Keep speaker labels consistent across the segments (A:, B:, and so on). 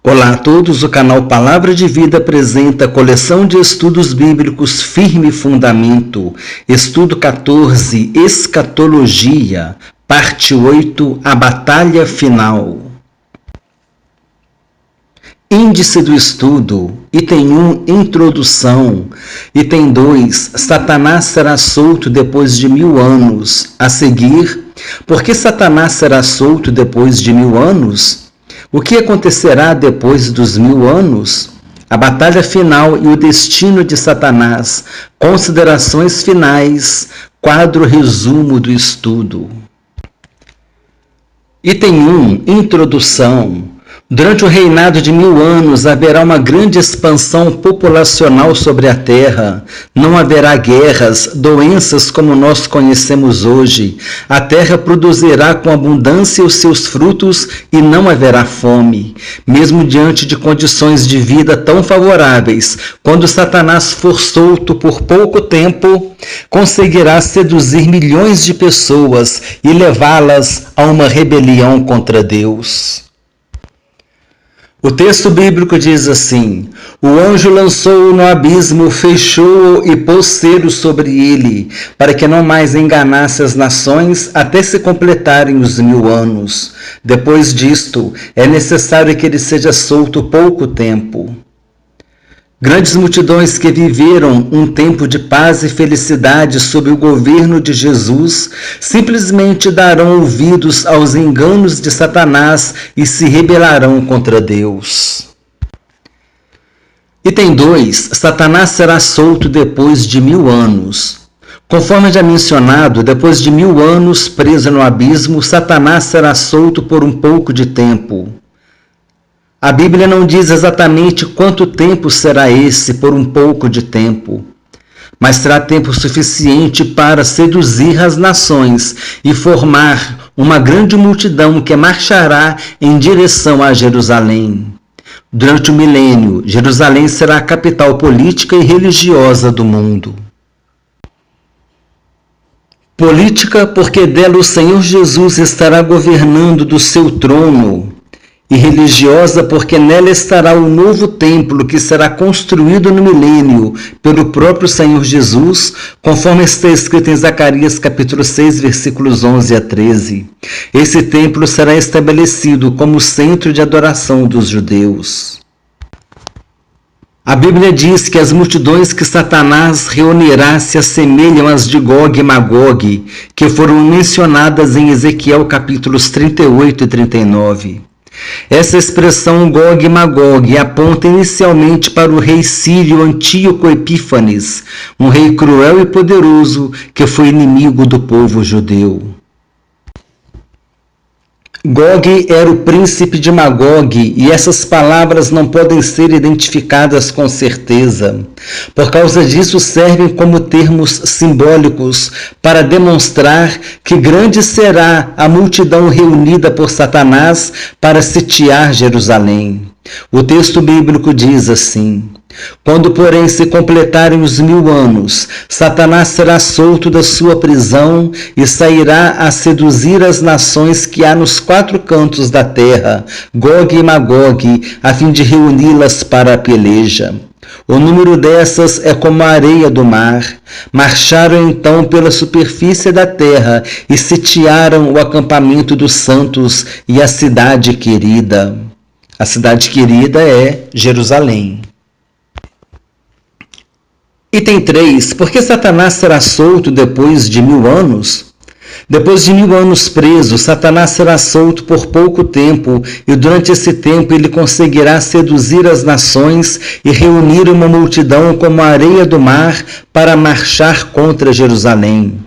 A: Olá a todos, o canal Palavra de Vida apresenta a coleção de estudos bíblicos Firme Fundamento, estudo 14, Escatologia, parte 8, a Batalha Final. Índice do estudo, item 1, Introdução, item 2, Satanás será solto depois de 1000 anos. A seguir, por que Satanás será solto depois de 1000 anos? O que acontecerá depois dos 1000 anos? A batalha final e o destino de Satanás. Considerações finais. Quadro resumo do estudo. Item 1. Introdução. Durante o reinado de 1000 anos haverá uma grande expansão populacional sobre a Terra. Não haverá guerras, doenças como nós conhecemos hoje. A Terra produzirá com abundância os seus frutos e não haverá fome. Mesmo diante de condições de vida tão favoráveis, quando Satanás for solto por pouco tempo, conseguirá seduzir milhões de pessoas e levá-las a uma rebelião contra Deus. O texto bíblico diz assim: o anjo lançou-o no abismo, fechou-o e pôs selo sobre ele, para que não mais enganasse as nações até se completarem os 1000 anos. Depois disto, é necessário que ele seja solto pouco tempo. Grandes multidões que viveram um tempo de paz e felicidade sob o governo de Jesus simplesmente darão ouvidos aos enganos de Satanás e se rebelarão contra Deus. Item 2. Satanás será solto depois de 1000 anos. Conforme já mencionado, depois de 1000 anos preso no abismo, Satanás será solto por um pouco de tempo. A Bíblia não diz exatamente quanto tempo será esse por um pouco de tempo, mas será tempo suficiente para seduzir as nações e formar uma grande multidão que marchará em direção a Jerusalém. Durante o milênio, Jerusalém será a capital política e religiosa do mundo. Política, porque dela o Senhor Jesus estará governando do seu trono, e religiosa, porque nela estará o novo templo que será construído no milênio pelo próprio Senhor Jesus, conforme está escrito em Zacarias capítulo 6, versículos 11 a 13. Esse templo será estabelecido como centro de adoração dos judeus. A Bíblia diz que as multidões que Satanás reunirá se assemelham às de Gog e Magog, que foram mencionadas em Ezequiel capítulos 38 e 39. Essa expressão Gog e Magog aponta inicialmente para o rei sírio Antíoco Epífanes, um rei cruel e poderoso que foi inimigo do povo judeu. Gog era o príncipe de Magog, e essas palavras não podem ser identificadas com certeza. Por causa disso, servem como termos simbólicos para demonstrar que grande será a multidão reunida por Satanás para sitiar Jerusalém. O texto bíblico diz assim: quando, porém, se completarem os 1000 anos, Satanás será solto da sua prisão e sairá a seduzir as nações que há nos 4 cantos da terra, Gog e Magog, a fim de reuni-las para a peleja. O número dessas é como a areia do mar. Marcharam então pela superfície da terra e sitiaram o acampamento dos santos e a cidade querida. A cidade querida é Jerusalém. Item 3. Por que Satanás será solto depois de 1000 anos? Depois de 1000 anos preso, Satanás será solto por pouco tempo, e durante esse tempo ele conseguirá seduzir as nações e reunir uma multidão como a areia do mar para marchar contra Jerusalém.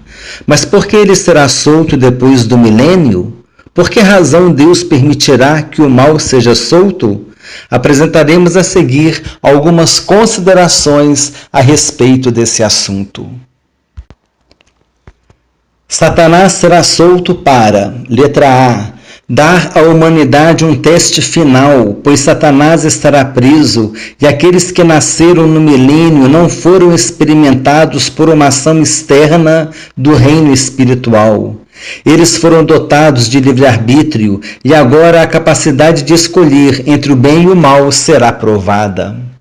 A: Mas por que ele será solto depois do milênio? Por que razão Deus permitirá que o mal seja solto? Apresentaremos a seguir algumas considerações a respeito desse assunto. Satanás será solto para, letra A, dar à humanidade um teste final, pois Satanás estará preso e aqueles que nasceram no milênio não foram experimentados por uma ação externa do reino espiritual. Eles foram dotados de livre-arbítrio e agora a capacidade de escolher entre o bem e o mal será provada.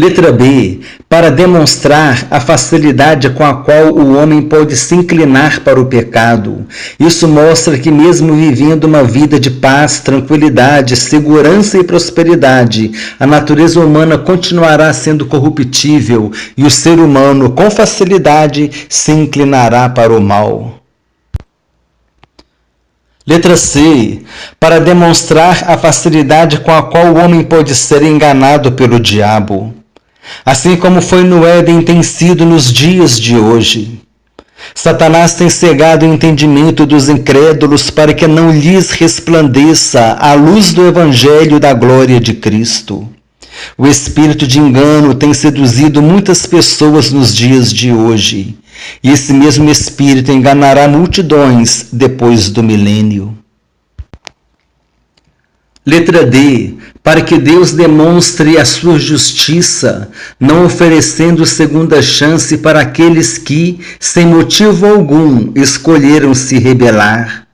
A: Letra B. Para demonstrar a facilidade com a qual o homem pode se inclinar para o pecado. Isso mostra que mesmo vivendo uma vida de paz, tranquilidade, segurança e prosperidade, a natureza humana continuará sendo corruptível e o ser humano, com facilidade, se inclinará para o mal. Letra C. Para demonstrar a facilidade com a qual o homem pode ser enganado pelo diabo. Assim como foi no Éden, tem sido nos dias de hoje. Satanás tem cegado o entendimento dos incrédulos para que não lhes resplandeça a luz do Evangelho da glória de Cristo. O espírito de engano tem seduzido muitas pessoas nos dias de hoje, e esse mesmo espírito enganará multidões depois do milênio. Letra D. Para que Deus demonstre a sua justiça, não oferecendo segunda chance para aqueles que, sem motivo algum, escolheram se rebelar.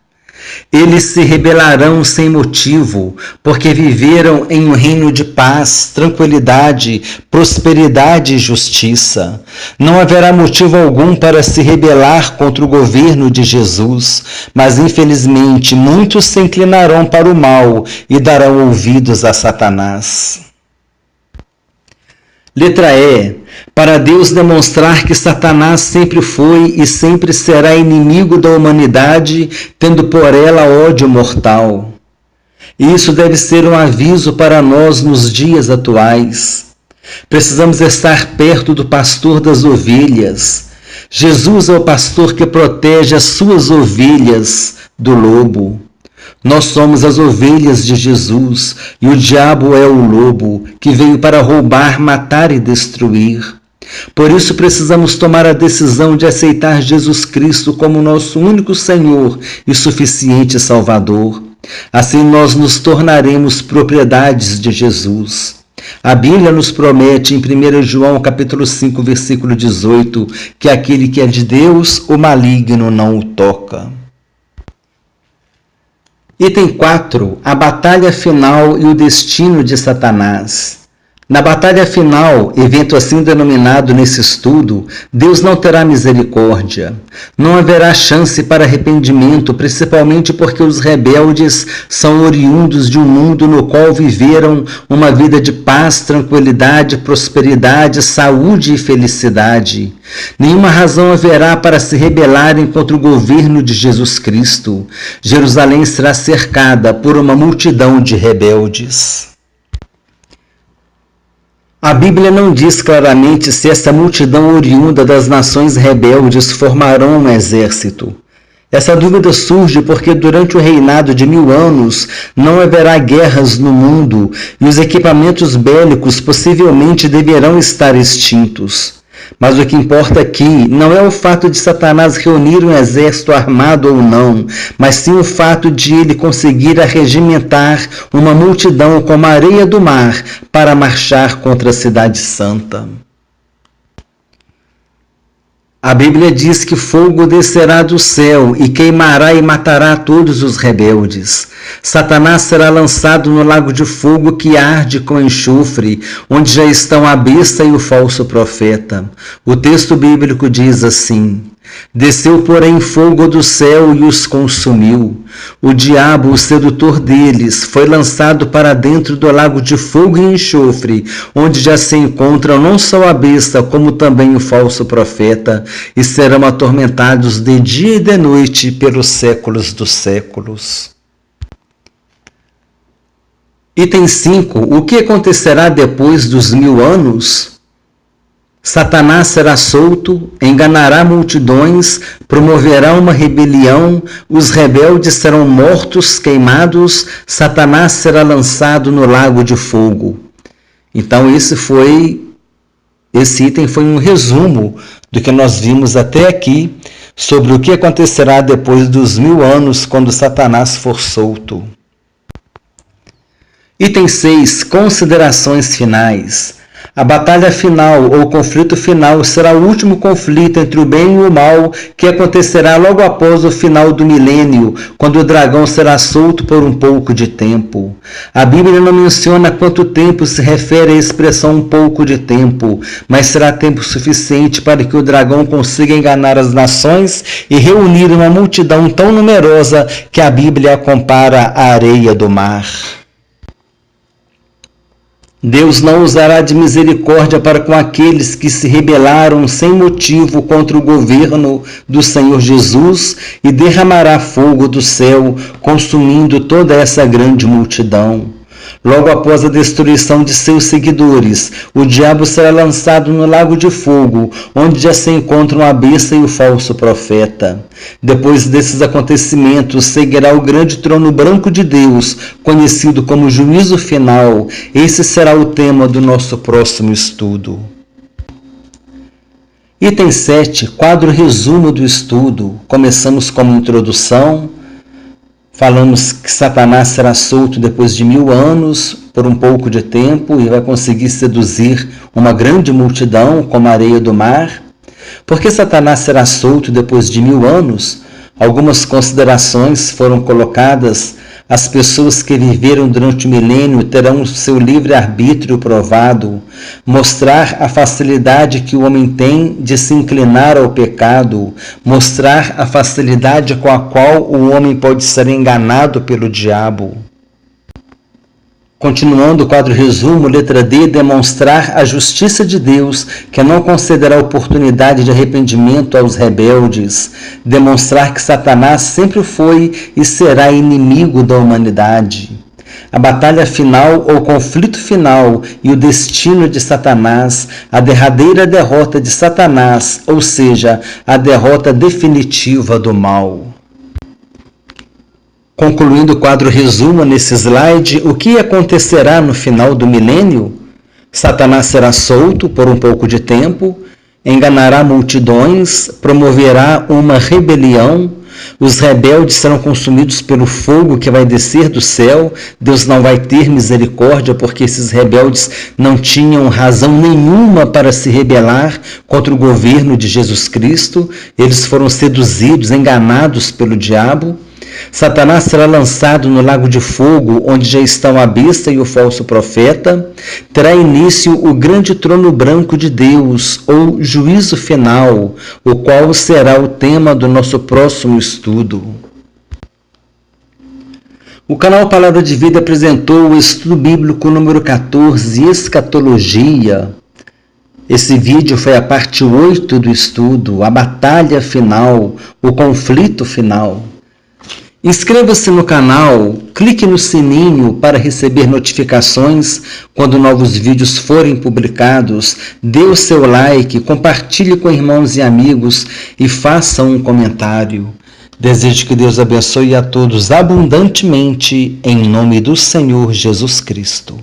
A: Eles se rebelarão sem motivo, porque viveram em um reino de paz, tranquilidade, prosperidade e justiça. Não haverá motivo algum para se rebelar contra o governo de Jesus, mas infelizmente muitos se inclinarão para o mal e darão ouvidos a Satanás. Letra E. Para Deus demonstrar que Satanás sempre foi e sempre será inimigo da humanidade, tendo por ela ódio mortal. Isso deve ser um aviso para nós nos dias atuais. Precisamos estar perto do pastor das ovelhas. Jesus é o pastor que protege as suas ovelhas do lobo. Nós somos as ovelhas de Jesus e o diabo é o lobo que veio para roubar, matar e destruir. Por isso precisamos tomar a decisão de aceitar Jesus Cristo como nosso único Senhor e suficiente Salvador. Assim nós nos tornaremos propriedades de Jesus. A Bíblia nos promete em 1 João capítulo 5, versículo 18, que aquele que é de Deus, o maligno não o toca. Item 4. A batalha final e o destino de Satanás. Na batalha final, evento assim denominado nesse estudo, Deus não terá misericórdia. Não haverá chance para arrependimento, principalmente porque os rebeldes são oriundos de um mundo no qual viveram uma vida de paz, tranquilidade, prosperidade, saúde e felicidade. Nenhuma razão haverá para se rebelarem contra o governo de Jesus Cristo. Jerusalém será cercada por uma multidão de rebeldes. A Bíblia não diz claramente se essa multidão oriunda das nações rebeldes formarão um exército. Essa dúvida surge porque durante o reinado de 1000 anos não haverá guerras no mundo e os equipamentos bélicos possivelmente deverão estar extintos. Mas o que importa aqui não é o fato de Satanás reunir um exército armado ou não, mas sim o fato de ele conseguir arregimentar uma multidão como a areia do mar para marchar contra a cidade santa. A Bíblia diz que fogo descerá do céu e queimará e matará todos os rebeldes. Satanás será lançado no lago de fogo que arde com enxofre, onde já estão a besta e o falso profeta. O texto bíblico diz assim: desceu, porém, fogo do céu e os consumiu. O diabo, o sedutor deles, foi lançado para dentro do lago de fogo e enxofre, onde já se encontram não só a besta, como também o falso profeta, e serão atormentados de dia e de noite pelos séculos dos séculos. Item 5. O que acontecerá depois dos 1000 anos? Satanás será solto, enganará multidões, promoverá uma rebelião, os rebeldes serão mortos, queimados, Satanás será lançado no lago de fogo. Então esse item foi um resumo do que nós vimos até aqui sobre o que acontecerá depois dos 1000 anos quando Satanás for solto. Item 6. Considerações finais. A batalha final ou conflito final será o último conflito entre o bem e o mal que acontecerá logo após o final do milênio, quando o dragão será solto por um pouco de tempo. A Bíblia não menciona quanto tempo se refere à expressão um pouco de tempo, mas será tempo suficiente para que o dragão consiga enganar as nações e reunir uma multidão tão numerosa que a Bíblia a compara à areia do mar. Deus não usará de misericórdia para com aqueles que se rebelaram sem motivo contra o governo do Senhor Jesus e derramará fogo do céu, consumindo toda essa grande multidão. Logo após a destruição de seus seguidores, o diabo será lançado no lago de fogo, onde já se encontram a besta e o falso profeta. Depois desses acontecimentos, seguirá o grande trono branco de Deus, conhecido como juízo final. Esse será o tema do nosso próximo estudo. Item 7, quadro resumo do estudo. Começamos como introdução. Falamos que Satanás será solto depois de 1000 anos, por um pouco de tempo, e vai conseguir seduzir uma grande multidão, como a areia do mar. Por que Satanás será solto depois de 1000 anos? Algumas considerações foram colocadas. As pessoas que viveram durante o milênio terão o seu livre-arbítrio provado, mostrar a facilidade que o homem tem de se inclinar ao pecado, mostrar a facilidade com a qual o homem pode ser enganado pelo diabo. Continuando o quadro resumo, letra D, demonstrar a justiça de Deus, que não concederá oportunidade de arrependimento aos rebeldes. Demonstrar que Satanás sempre foi e será inimigo da humanidade. A batalha final ou conflito final e o destino de Satanás, a derradeira derrota de Satanás, ou seja, a derrota definitiva do mal. Concluindo o quadro resumo nesse slide, o que acontecerá no final do milênio? Satanás será solto por um pouco de tempo, enganará multidões, promoverá uma rebelião, os rebeldes serão consumidos pelo fogo que vai descer do céu. Deus não vai ter misericórdia porque esses rebeldes não tinham razão nenhuma para se rebelar contra o governo de Jesus Cristo. Eles foram seduzidos, enganados pelo diabo. Satanás será lançado no lago de fogo, onde já estão a besta e o falso profeta. Terá início o grande trono branco de Deus, ou juízo final, o qual será o tema do nosso próximo estudo. O canal Palavra de Vida apresentou o estudo bíblico número 14, Escatologia. Esse vídeo foi a parte 8 do estudo, a batalha final, o conflito final. Inscreva-se no canal, clique no sininho para receber notificações quando novos vídeos forem publicados, dê o seu like, compartilhe com irmãos e amigos e faça um comentário. Desejo que Deus abençoe a todos abundantemente, em nome do Senhor Jesus Cristo.